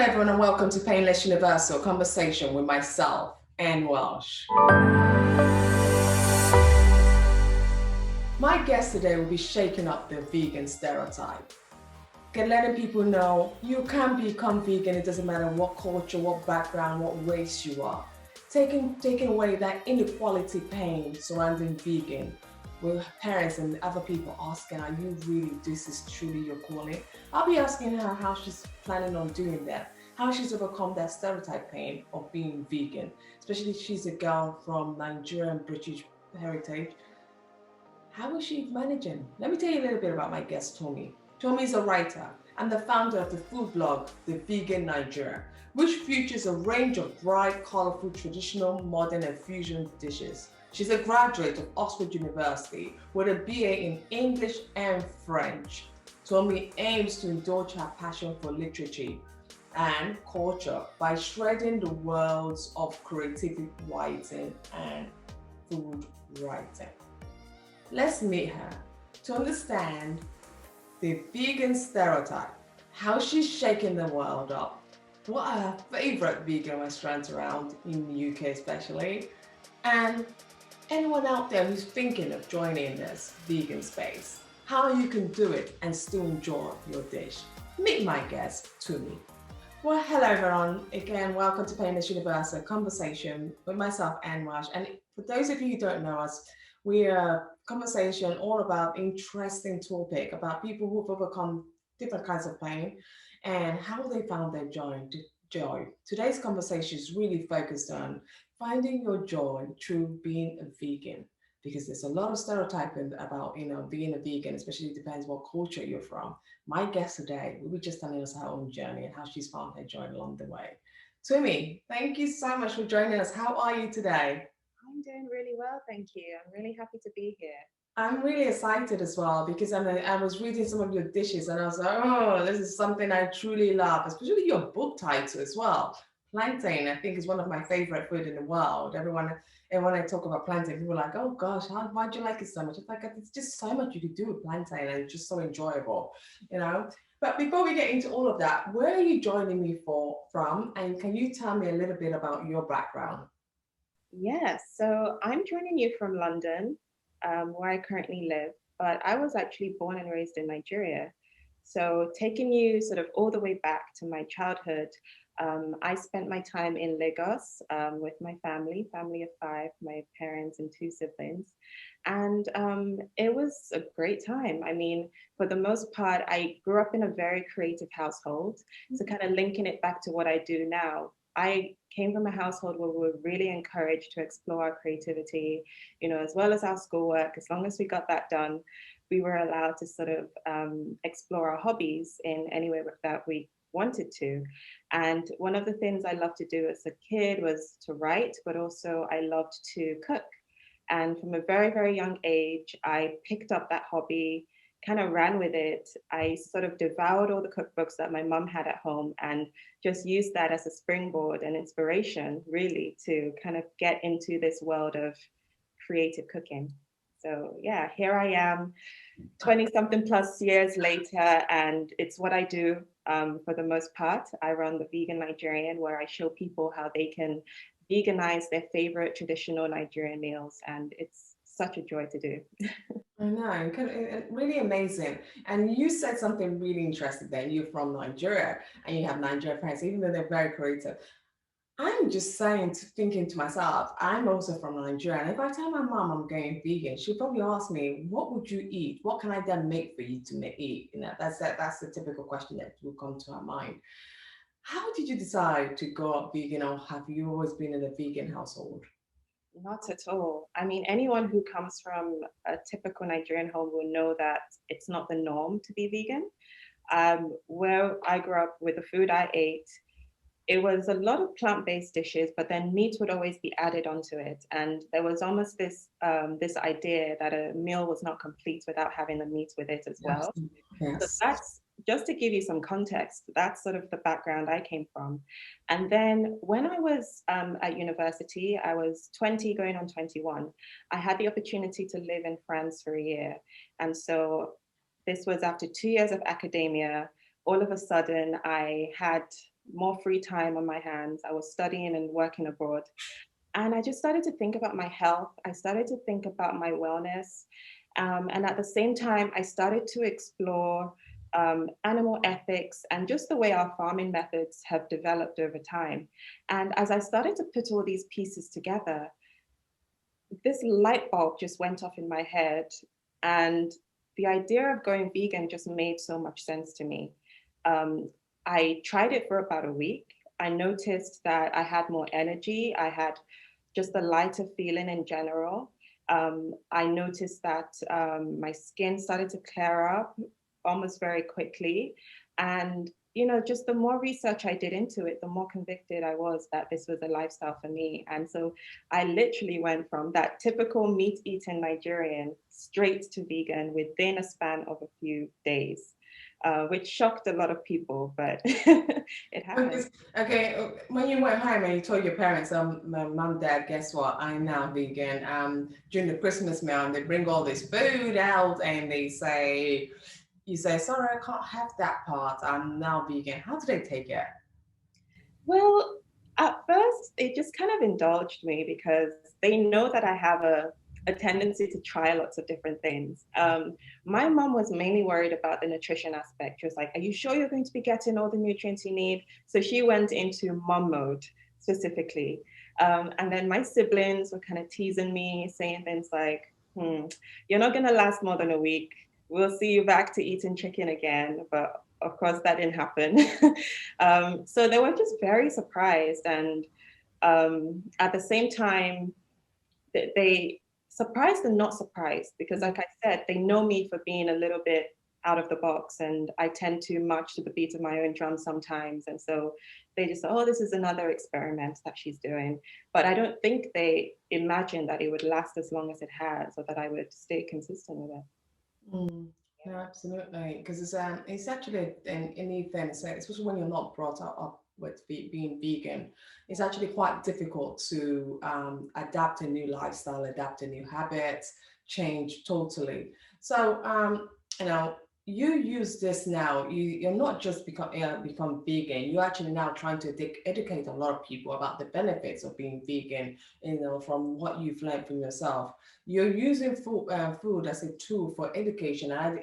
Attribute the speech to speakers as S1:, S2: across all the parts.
S1: everyone, and welcome to Painless Universal Conversation with myself, Anne Welsh. My guest today will be shaking up the vegan stereotype. Letting people know you can become vegan, it doesn't matter what culture, what background, what race you are. Taking away that inequality pain surrounding vegan, with parents and other people asking, are you really, this is truly your calling? I'll be asking her how she's planning on doing that, how she's overcome that stereotype pain of being vegan, especially if she's a girl from Nigerian British heritage. How is she managing? Let me tell you a little bit about my guest, Tomi. Tomi is a writer and the founder of the food blog, The Vegan Nigerian, which features a range of bright, colorful, traditional, modern, and fusion dishes. She's a graduate of Oxford University with a BA in English and French. Tomi aims to indulge her passion for literature and culture by shredding the worlds of creative writing and food writing. Let's meet her to understand the vegan stereotype, how she's shaking the world up, what are her favorite vegan restaurants around in the UK especially, and anyone out there who's thinking of joining this vegan space, how you can do it and still enjoy your dish. Meet my guest, Tomi. Well, hello everyone. Again, welcome to Painless Universal Conversation with myself, Anne Welsh. And for those of you who don't know us, we are a conversation all about interesting topic about people who've overcome different kinds of pain and how they found their joy. Today's conversation is really focused on finding your joy through being a vegan, because there's a lot of stereotyping about, being a vegan, especially depends what culture you're from. My guest today will be just telling us her own journey and how she's found her joy along the way. Tomi, thank you so much for joining us. How are you today?
S2: I'm doing really well, thank you. I'm really happy to be here.
S1: I'm really excited as well because I was reading some of your dishes and I was like, oh, this is something I truly love, especially your book title as well. Plantain, I think, is one of my favorite food in the world. And when I talk about plantain, people are like, oh gosh, why do you like it so much? It's like, it's just so much you could do with plantain and it's just so enjoyable, you know? But before we get into all of that, where are you joining me from? And can you tell me a little bit about your background?
S2: Yes, so I'm joining you from London, where I currently live, but I was actually born and raised in Nigeria. So taking you sort of all the way back to my childhood, I spent my time in Lagos with my family of five, my parents and two siblings. And it was a great time. I mean, for the most part, I grew up in a very creative household. So kind of linking it back to what I do now, I came from a household where we were really encouraged to explore our creativity, as well as our schoolwork. As long as we got that done, we were allowed to sort of explore our hobbies in any way that we wanted to. And one of the things I loved to do as a kid was to write, but also I loved to cook. And from a very, very young age, I picked up that hobby, kind of ran with it. I sort of devoured all the cookbooks that my mum had at home and just used that as a springboard and inspiration, really, to kind of get into this world of creative cooking. So yeah, here I am, 20 something plus years later, and it's what I do for the most part. I run the Vegan Nigerian, where I show people how they can veganize their favorite traditional Nigerian meals, and it's such a joy to do.
S1: I know, really amazing. And you said something really interesting there. You're from Nigeria and you have Nigerian parents, even though they're very creative. I'm just thinking to myself, I'm also from Nigeria. And if I tell my mom I'm going vegan, she'll probably ask me, what would you eat? What can I then make for you to eat? That's the typical question that will come to our mind. How did you decide to go up vegan, or have you always been in a vegan household?
S2: Not at all. I mean, anyone who comes from a typical Nigerian home will know that it's not the norm to be vegan. Where I grew up with the food I ate, it was a lot of plant-based dishes, but then meat would always be added onto it. And there was almost this idea that a meal was not complete without having the meat with it as well. So
S1: Yes.
S2: that's just to give you some context, that's sort of the background I came from. And then when I was at university, I was 20 going on 21, I had the opportunity to live in France for a year. And so this was after 2 years of academia. All of a sudden, I had more free time on my hands. I was studying and working abroad. And I just started to think about my health. I started to think about my wellness. And at the same time, I started to explore animal ethics and just the way our farming methods have developed over time. And as I started to put all these pieces together, this light bulb just went off in my head. And the idea of going vegan just made so much sense to me. Um, I tried it for about a week. I noticed that I had more energy. I had just a lighter feeling in general. I noticed that my skin started to clear up almost very quickly. And, you know, just the more research I did into it, the more convicted I was that this was a lifestyle for me. And so I literally went from that typical meat eating Nigerian straight to vegan within a span of a few days, which shocked a lot of people, but it happened.
S1: Okay, when you went home and you told your parents, my mom, dad, guess what? I'm now vegan. During the Christmas meal, and they bring all this food out and they say, you say, sorry, I can't have that part. I'm now vegan. How do they take it?
S2: Well, at first, it just kind of indulged me because they know that I have a tendency to try lots of different things. My mom was mainly worried about the nutrition aspect. She was like, are you sure you're going to be getting all the nutrients you need? So she went into mom mode specifically. And then my siblings were kind of teasing me, saying things like, you're not going to last more than a week. We'll see you back to eating chicken again. But of course, that didn't happen. So they were just very surprised. And at the same time, they surprised and not surprised because, like I said, they know me for being a little bit out of the box, and I tend to march to the beat of my own drum sometimes. And so they just, oh, this is another experiment that she's doing. But I don't think they imagined that it would last as long as it has, or that I would stay consistent with it.
S1: Mm, no, absolutely. Because it's actually an event, so especially when you're not brought up with being vegan, it's actually quite difficult to adapt a new lifestyle, adapt a new habits, change totally. So, you know, you use this now. You're not just become vegan. You're actually now trying to educate a lot of people about the benefits of being vegan. You know, from what you've learned from yourself, you're using food as a tool for education and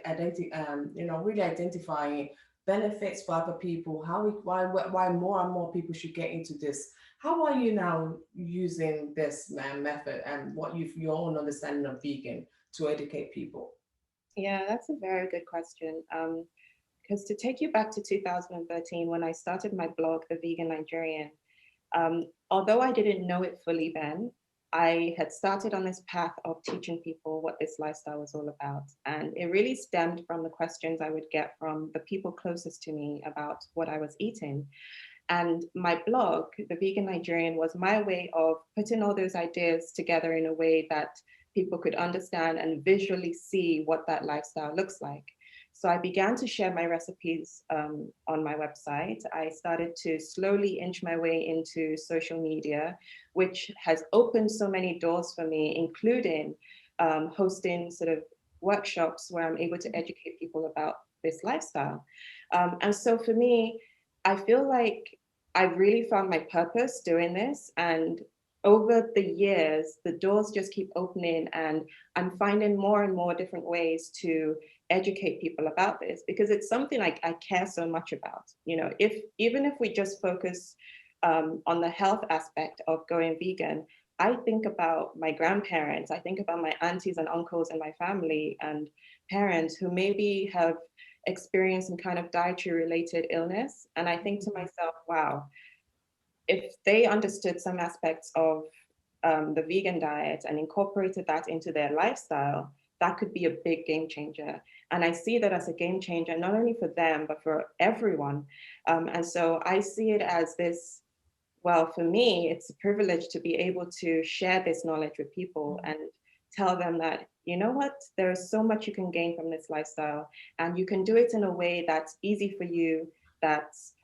S1: you know, really identifying benefits for other people. Why more and more people should get into this. How are you now using this method and what you've your own understanding of vegan to educate people?
S2: Yeah, that's a very good question. Because to take you back to 2013, when I started my blog, The Vegan Nigerian, although I didn't know it fully then, I had started on this path of teaching people what this lifestyle was all about. And it really stemmed from the questions I would get from the people closest to me about what I was eating. And my blog, The Vegan Nigerian, was my way of putting all those ideas together in a way that people could understand and visually see what that lifestyle looks like. So I began to share my recipes on my website. I started to slowly inch my way into social media, which has opened so many doors for me, including hosting sort of workshops where I'm able to educate people about this lifestyle. And so for me, I feel like I really found my purpose doing this. And over the years, the doors just keep opening, and I'm finding more and more different ways to educate people about this because it's something like I care so much about. You know, if even if we just focus on the health aspect of going vegan, I think about my grandparents, I think about my aunties and uncles in my family and parents who maybe have experienced some kind of dietary related illness. And I think to myself, wow, if they understood some aspects of the vegan diet and incorporated that into their lifestyle, that could be a big game changer. And I see that as a game changer, not only for them, but for everyone. And so I see it as this, well, for me, it's a privilege to be able to share this knowledge with people and tell them that, you know what, there is so much you can gain from this lifestyle. And you can do it in a way that's easy for you, that's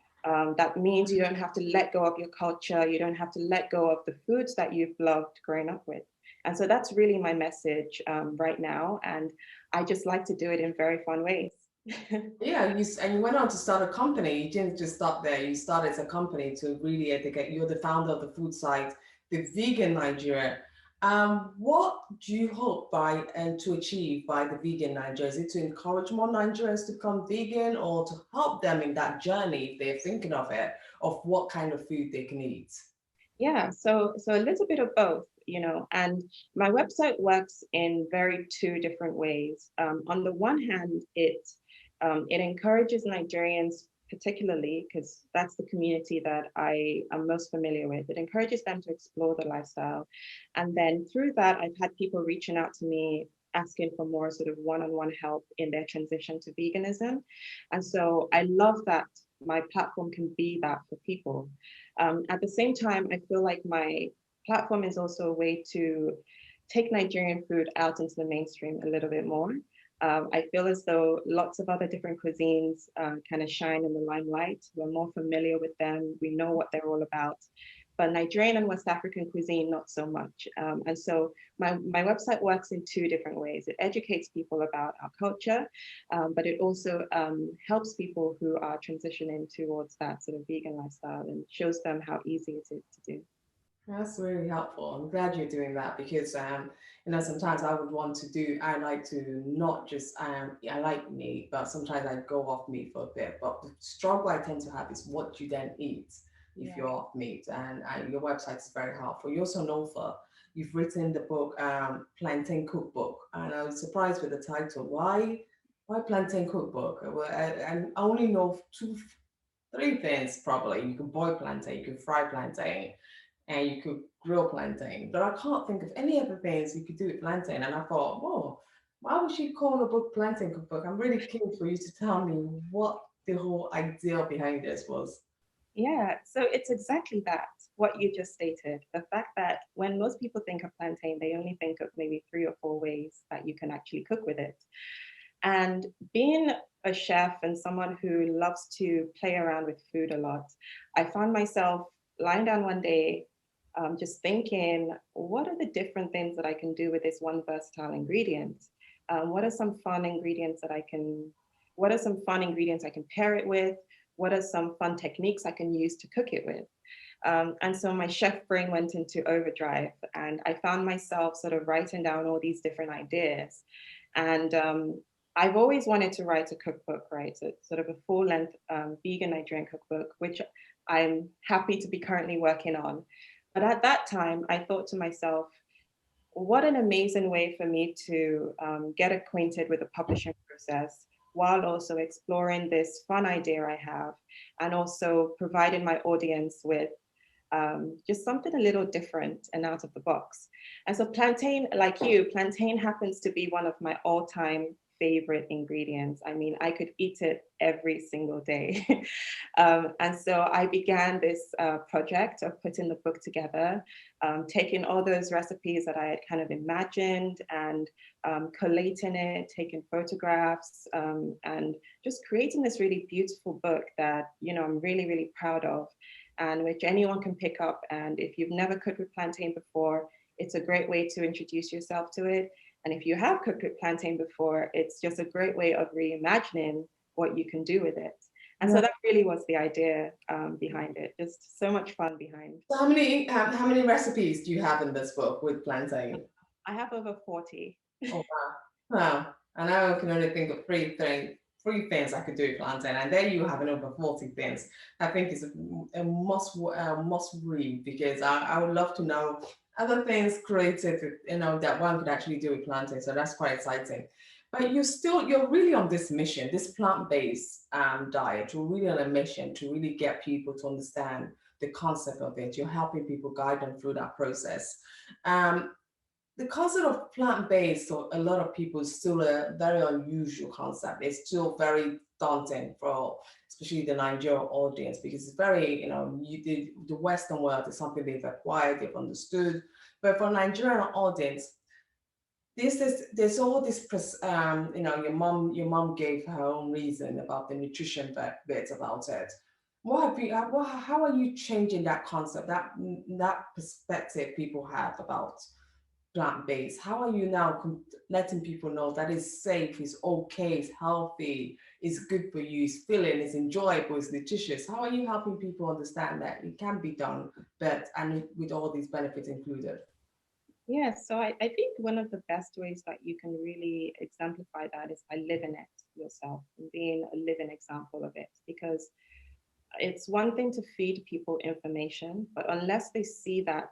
S2: that means you don't have to let go of your culture. You don't have to let go of the foods that you've loved growing up with. And so that's really my message right now. And I just like to do it in very fun ways.
S1: Yeah, and you went on to start a company. You didn't just stop there. You started as a company to really educate. You're the founder of the food site, the Vegan Nigeria. What do you hope by and to achieve by the Vegan Nigeria? Is it to encourage more Nigerians to become vegan, or to help them in that journey if they're thinking of it, of what kind of food they can eat?
S2: Yeah, so a little bit of both, and my website works in very two different ways. On the one hand, it encourages Nigerians, particularly because that's the community that I am most familiar with. It encourages them to explore the lifestyle, and then through that, I've had people reaching out to me asking for more sort of one-on-one help in their transition to veganism, and so I love that my platform can be that for people. At the same time, I feel like my platform is also a way to take Nigerian food out into the mainstream a little bit more. I feel as though lots of other different cuisines kind of shine in the limelight. We're more familiar with them. We know what they're all about. But Nigerian and West African cuisine, not so much. And so my website works in two different ways. It educates people about our culture, but it also helps people who are transitioning towards that sort of vegan lifestyle and shows them how easy it is to do.
S1: That's really helpful. I'm glad you're doing that because sometimes I would want to do I like to not just I like meat, but sometimes I go off meat for a bit. But the struggle I tend to have is what you then eat if
S2: Yeah.
S1: you're off meat. And your website is very helpful. You also know for you've written the book Plantain Cookbook, and I was surprised with the title. Why Plantain Cookbook? Well, I only know three things probably. You can boil plantain, you can fry plantain, and you could grill plantain. But I can't think of any other things you could do with plantain. And I thought, whoa, why would she call the book Plantain Cookbook? I'm really keen for you to tell me what the whole idea behind this was.
S2: Yeah, so it's exactly that, what you just stated. The fact that when most people think of plantain, they only think of maybe three or four ways that you can actually cook with it. And being a chef and someone who loves to play around with food a lot, I found myself lying down one day, just thinking, what are the different things that I can do with this one versatile ingredient? What are some fun ingredients that I can, what are some fun ingredients I can pair it with? What are some fun techniques I can use to cook it with? And so my chef brain went into overdrive, and I found myself sort of writing down all these different ideas. And I've always wanted to write a cookbook, right? So sort of a full length vegan Nigerian cookbook, which I'm happy to be currently working on. But at that time, I thought to myself, what an amazing way for me to get acquainted with the publishing process while also exploring this fun idea I have, and also providing my audience with just something a little different and out of the box. And so plantain, like you, plantain happens to be one of my all-time favorite ingredients. I mean, I could eat it every single day. And so I began this project of putting the book together, taking all those recipes that I had kind of imagined and collating it, taking photographs, and just creating this really beautiful book that, I'm really, really proud of, and which anyone can pick up. And if you've never cooked with plantain before, it's a great way to introduce yourself to it. And if you have cooked with plantain before, it's just a great way of reimagining what you can do with it. And so that really was the idea behind it. Just so much fun behind.
S1: So how many recipes do you have in this book with plantain?
S2: I have over 40.
S1: Oh wow. Wow. And I can only think of three things I could do with plantain, and there you have another 40 things. I think it's a must read because I would love to know other things creative, that one could actually do with plantain. So that's quite exciting. But you're really on this mission, this plant-based diet. You're really on a mission to really get people to understand the concept of it. You're helping people, guide them through that process. Um, the concept of plant-based for a lot of people is still a very unusual concept. It's still very daunting for especially the Nigerian audience because it's very, the Western world is something they've acquired, they've understood. But for Nigerian audience, there's all this your mom gave her own reason about the nutrition bit about it. How are you changing that concept, that perspective people have about plant-based? How are you now letting people know that it's safe, it's okay, it's healthy, it's good for you, it's filling, it's enjoyable, it's nutritious. How are you helping people understand that it can be done, but and with all these benefits included?
S2: Yeah, so I think one of the best ways that you can really exemplify that is by living it yourself and being a living example of it. Because it's one thing to feed people information, but unless they see that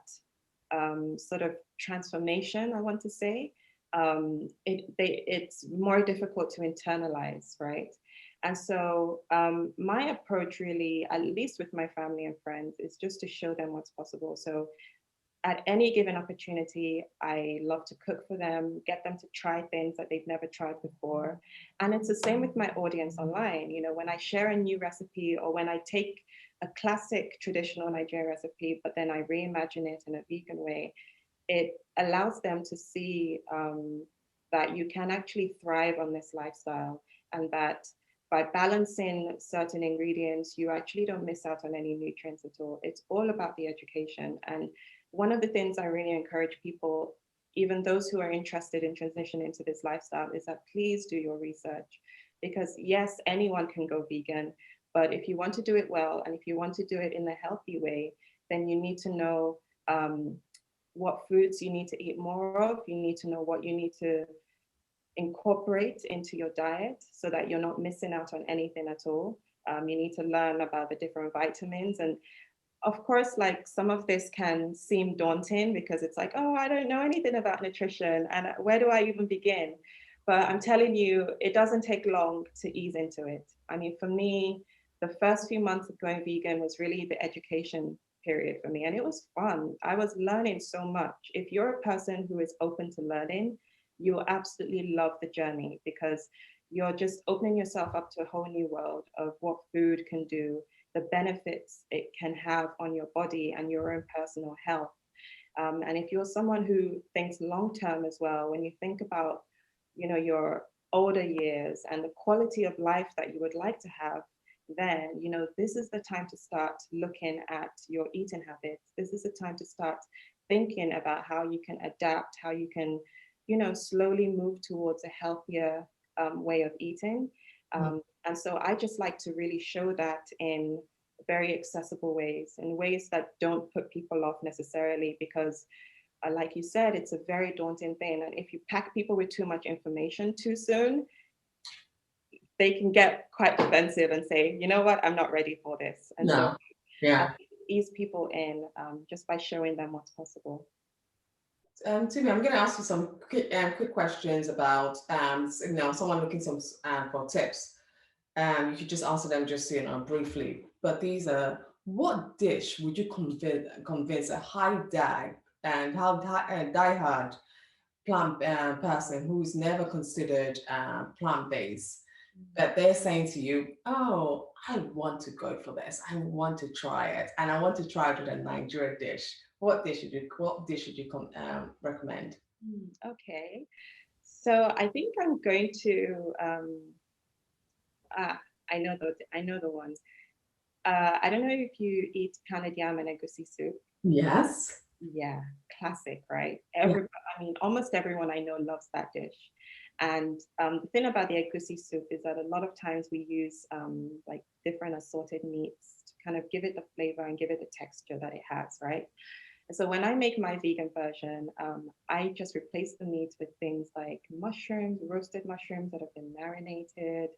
S2: sort of transformation, I want to say, it's more difficult to internalize, right? And so my approach really, at least with my family and friends, is just to show them what's possible. So at any given opportunity, I love to cook for them, get them to try things that they've never tried before. And it's the same with my audience online. You know, when I share a new recipe or when I take a classic traditional Nigerian recipe, but then I reimagine it in a vegan way, it allows them to see that you can actually thrive on this lifestyle, and that by balancing certain ingredients, you actually don't miss out on any nutrients at all. It's all about the education. And one of the things I really encourage people, even those who are interested in transitioning into this lifestyle, is that please do your research. Because yes, anyone can go vegan, but if you want to do it well and if you want to do it in a healthy way, then you need to know what foods you need to eat more of. You need to know what you need to incorporate into your diet so that you're not missing out on anything at all. You need to learn about the different vitamins. And of course, like some of this can seem daunting because it's like, oh, I don't know anything about nutrition and where do I even begin? But I'm telling you, it doesn't take long to ease into it. I mean, for me, the first few months of going vegan was really the education period for me. And it was fun. I was learning so much. If you're a person who is open to learning, you'll absolutely love the journey because you're just opening yourself up to a whole new world of what food can do, the benefits it can have on your body and your own personal health. And if you're someone who thinks long term as well, when you think about, you know, your older years and the quality of life that you would like to have, then, you know, this is the time to start looking at your eating habits. This is the time to start thinking about how you can adapt, how you can, you know, slowly move towards a healthier way of eating. And so I just like to really show that in very accessible ways, in ways that don't put people off necessarily, because like you said, it's a very daunting thing. And if you pack people with too much information too soon, they can get quite defensive and say, you know what, I'm not ready for this. And so
S1: No. Yeah.
S2: I ease people in just by showing them what's possible.
S1: Tomi, I'm going to ask you some quick questions about, you know, someone looking for tips. You could just answer them just, you know, briefly. But these are, what dish would you convince a high die and diehard plant person who's never considered plant-based, that they're saying to you, oh, I want to go for this. I want to try it. And I want to try it with a Nigerian dish. What dish should you recommend?
S2: Okay. So I think I'm going to I know the one. I don't know if you eat pounded yam and egusi soup.
S1: Yes.
S2: Yeah, classic, right?
S1: Yeah.
S2: I mean, almost everyone I know loves that dish. And the thing about the egusi soup is that a lot of times we use like different assorted meats to kind of give it the flavor and give it the texture that it has, right? And so when I make my vegan version, I just replace the meats with things like mushrooms, roasted mushrooms that have been marinated.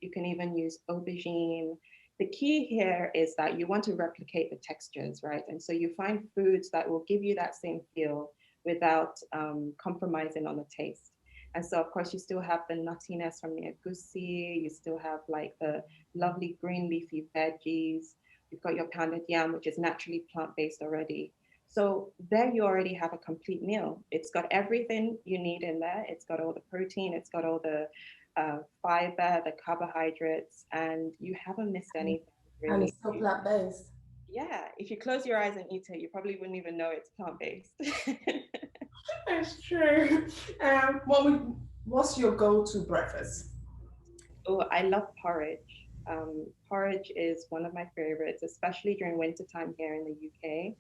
S2: You can even use aubergine. The key here is that you want to replicate the textures, right? And so you find foods that will give you that same feel without compromising on the taste. And so, of course, you still have the nuttiness from the egusi. You still have like the lovely green leafy veggies. You've got your pounded yam, which is naturally plant-based already. So there you already have a complete meal. It's got everything you need in there. It's got all the protein. It's got all the fiber, the carbohydrates, and you haven't missed anything
S1: And
S2: really.
S1: it's still plant-based.
S2: Yeah, if you close your eyes and eat it, you probably wouldn't even know it's plant-based.
S1: That's true. What's your go-to breakfast?
S2: Oh, I love porridge. Porridge is one of my favorites, especially during wintertime here in the UK.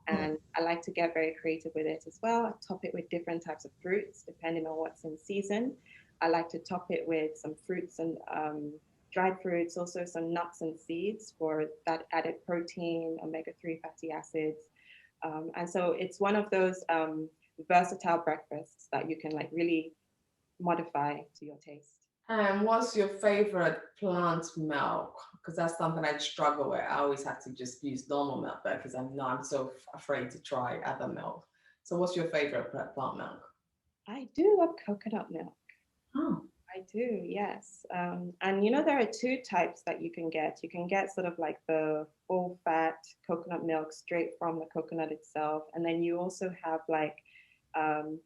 S1: Mm.
S2: And I like to get very creative with it as well. I top it with different types of fruits, depending on what's in season. I like to top it with some fruits and dried fruits, also some nuts and seeds for that added protein, omega-3 fatty acids. And so it's one of those versatile breakfasts that you can like really modify to your taste.
S1: And what's your favorite plant milk? Because that's something I struggle with. I always have to just use normal milk because I'm so afraid to try other milk. So what's your favorite plant milk?
S2: I do love coconut milk.
S1: Oh,
S2: I do, yes. And you know, there are two types that you can get. You can get sort of like the full fat coconut milk straight from the coconut itself. And then you also have like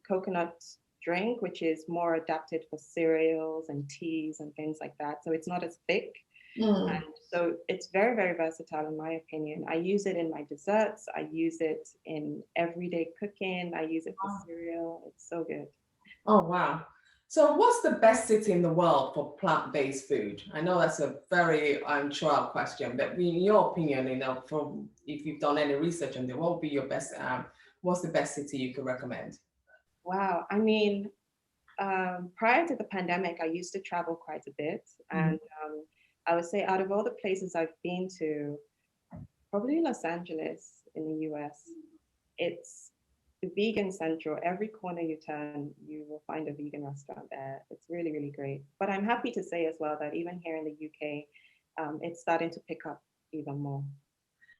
S2: coconut drink, which is more adapted for cereals and teas and things like that. So it's not as thick.
S1: mm.
S2: And so it's very, very versatile in my opinion. I use it in my desserts. I use it in everyday cooking. I use it for cereal. It's so good.
S1: Oh, wow. So what's the best city in the world for plant-based food? I know that's a very trial question, but in your opinion, from if you've done any research on it, what would be your best, what's the best city you could recommend?
S2: Wow. I mean, prior to the pandemic, I used to travel quite a bit.
S1: Mhm.
S2: And I would say out of all the places I've been to, probably Los Angeles in the US, it's the vegan central. Every corner you turn, you will find a vegan restaurant there. It's really, really great. But I'm happy to say as well that even here in the UK, it's starting to pick up even more.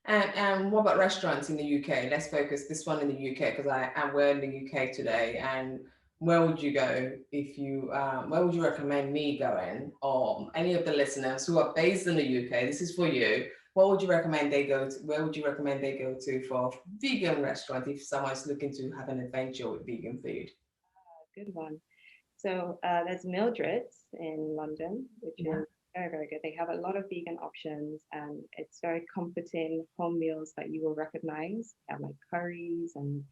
S1: And what about restaurants in the UK? Let's focus this one in the UK because we're in the UK today. And where would you go if you where would you recommend me going or any of the listeners who are based in the UK? This is for you. What would you recommend they go to? Where would you recommend they go to for vegan restaurant if someone's looking to have an adventure with vegan food?
S2: Good one. So there's Mildred's in London, which
S1: Yeah.
S2: is very, very good. They have a lot of vegan options and it's very comforting home meals that you will recognize. They have like curries and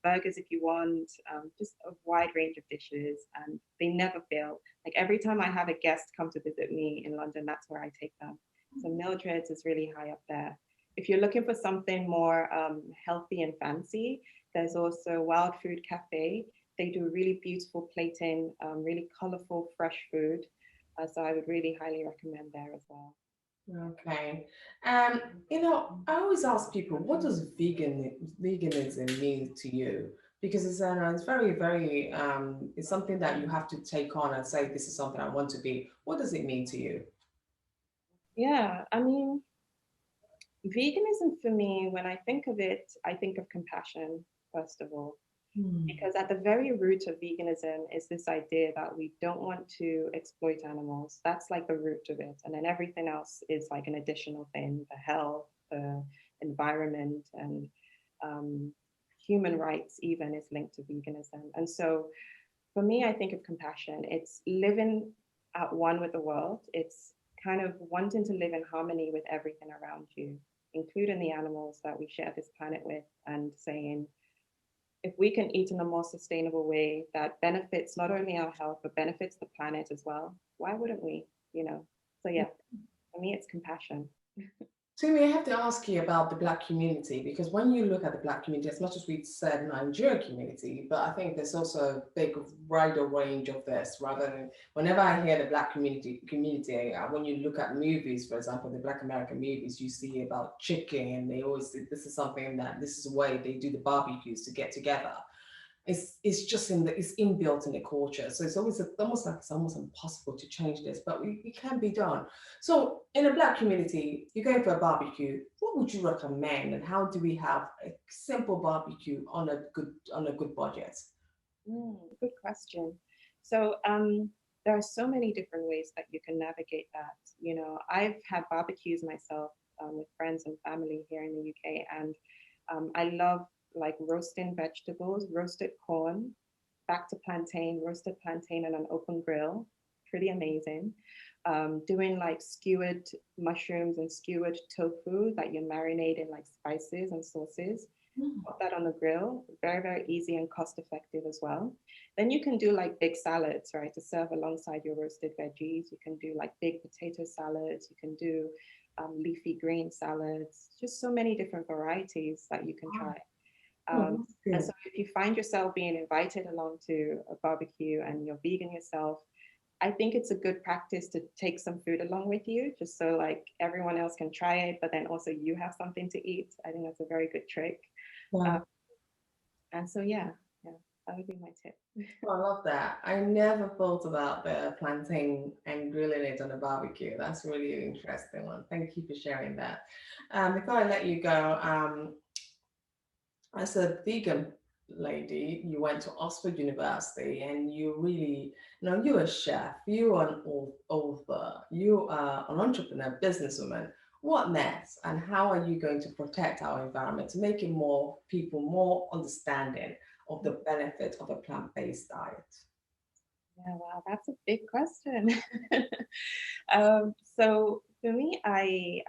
S2: burgers if you want, just a wide range of dishes and they never fail. Like every time I have a guest come to visit me in London, that's where I take them. So Mildred's is really high up there. If you're looking for something more healthy and fancy, there's also Wild Food Cafe. They do really beautiful plating, really colorful, fresh food. So I would really highly recommend there as well.
S1: Okay. Um, I always ask people, what does veganism mean to you? Because it's very, very, it's something that you have to take on and say, this is something I want to be. What does it mean to you?
S2: Yeah, I mean, veganism for me, when I think of it, I think of compassion, first of all.
S1: Hmm.
S2: Because at the very root of veganism is this idea that we don't want to exploit animals. That's like the root of it. And then everything else is like an additional thing, the health, the environment, and um, human rights even is linked to veganism. And so for me, I think of compassion. It's living at one with the world. It's kind of wanting to live in harmony with everything around you, including the animals that we share this planet with, and saying, if we can eat in a more sustainable way that benefits not only our health but benefits the planet as well, why wouldn't we? You know. So yeah, for me, it's compassion.
S1: Tumi, I have to ask you about the Black community because when you look at the Black community, as much as we said Nigerian community, but I think there's also a big wider range of this. Rather than whenever I hear the Black community, when you look at movies, for example, the Black American movies, you see about chicken, and they always say this is something that this is the way they do the barbecues to get together. It's just it's inbuilt in the culture. So it's always almost like it's almost impossible to change this, but we can be done. So in a Black community, you're going for a barbecue. What would you recommend, and how do we have a simple barbecue on a good budget?
S2: Good question. So there are so many different ways that you can navigate that. You know, I've had barbecues myself with friends and family here in the UK, and I love like roasting vegetables, roasted corn, back to plantain, roasted plantain on an open grill. Pretty amazing. Doing like skewered mushrooms and skewered tofu that you marinate in like spices and sauces.
S1: Mm.
S2: Put that on the grill. Very, very easy and cost effective as well. Then you can do like big salads, right, to serve alongside your roasted veggies. You can do like big potato salads. You can do leafy green salads. Just so many different varieties that you can try.
S1: Oh, that's
S2: And
S1: good.
S2: so if you find yourself being invited along to a barbecue and you're vegan yourself, I think it's a good practice to take some food along with you, just so like everyone else can try it, but then also you have something to eat. I think that's a very good trick.
S1: Yeah.
S2: And so, yeah, that would be my tip.
S1: Oh, I love that. I never thought about the plantain and grilling it on a barbecue. That's really an interesting one. Thank you for sharing that. Before I let you go, as a vegan lady, you went to Oxford University and you really, you're a chef, you're an author, you are an entrepreneur, businesswoman. What next? And how are you going to protect our environment to make it more people more understanding of the benefit of a plant-based diet?
S2: Yeah, wow, that's a big question. So for me, I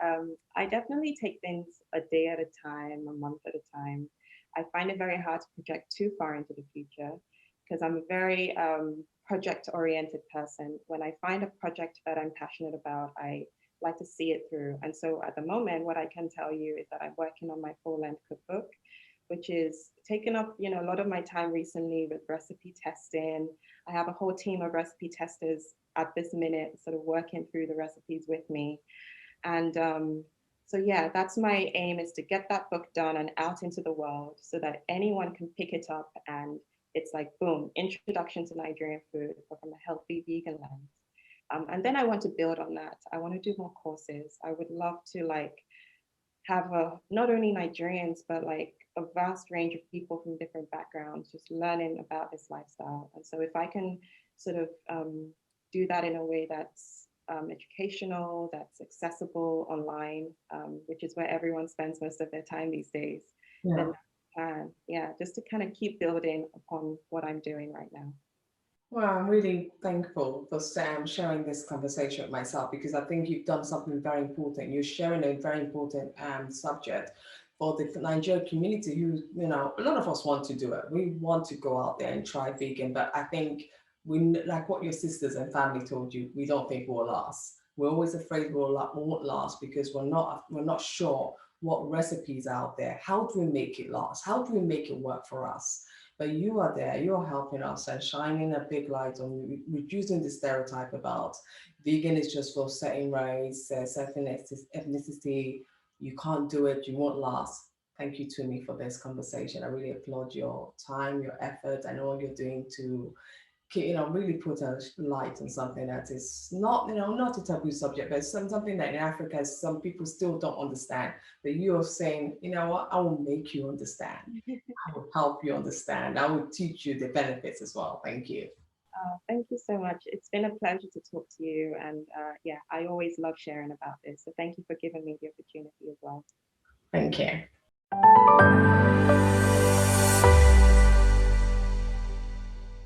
S2: definitely take things a day at a time, a month at a time. I find it very hard to project too far into the future because I'm a very project-oriented person. When I find a project that I'm passionate about, I like to see it through. And so at the moment, what I can tell you is that I'm working on my full-length cookbook, which is taken up, a lot of my time recently with recipe testing. I have a whole team of recipe testers at this minute, sort of working through the recipes with me. And so yeah, that's my aim, is to get that book done and out into the world so that anyone can pick it up and it's like, boom, introduction to Nigerian food, but from a healthy vegan lens. And then I want to build on that. I want to do more courses. I would love to have not only Nigerians, but like a vast range of people from different backgrounds just learning about this lifestyle. And so if I can sort of do that in a way that's educational, that's accessible online, which is where everyone spends most of their time these days,
S1: Yeah.
S2: then yeah, just to kind of keep building upon what I'm doing right now.
S1: Well, I'm really thankful for Sam sharing this conversation with myself because I think you've done something very important. You're sharing a very important subject for the Nigerian community who, a lot of us want to do it. We want to go out there and try vegan, but I think like what your sisters and family told you, we don't think we'll last. We're always afraid we won't last because we're not sure what recipes out there. How do we make it last? How do we make it work for us? But you are there, you're helping us and shining a big light on reducing the stereotype about vegan is just for certain race, certain ethnicity. You can't do it, you won't last. Thank you, Tomi, for this conversation. I really applaud your time, your effort, and all you're doing to really put a light on something that is not, not a taboo subject, but something that in Africa some people still don't understand. But you're saying, you know what, I will make you understand. I will help you understand. I will teach you the benefits as well. Thank you.
S2: Thank you so much. It's been a pleasure to talk to you. And yeah, I always love sharing about this. So thank you for giving me the opportunity as well.
S1: Thank you.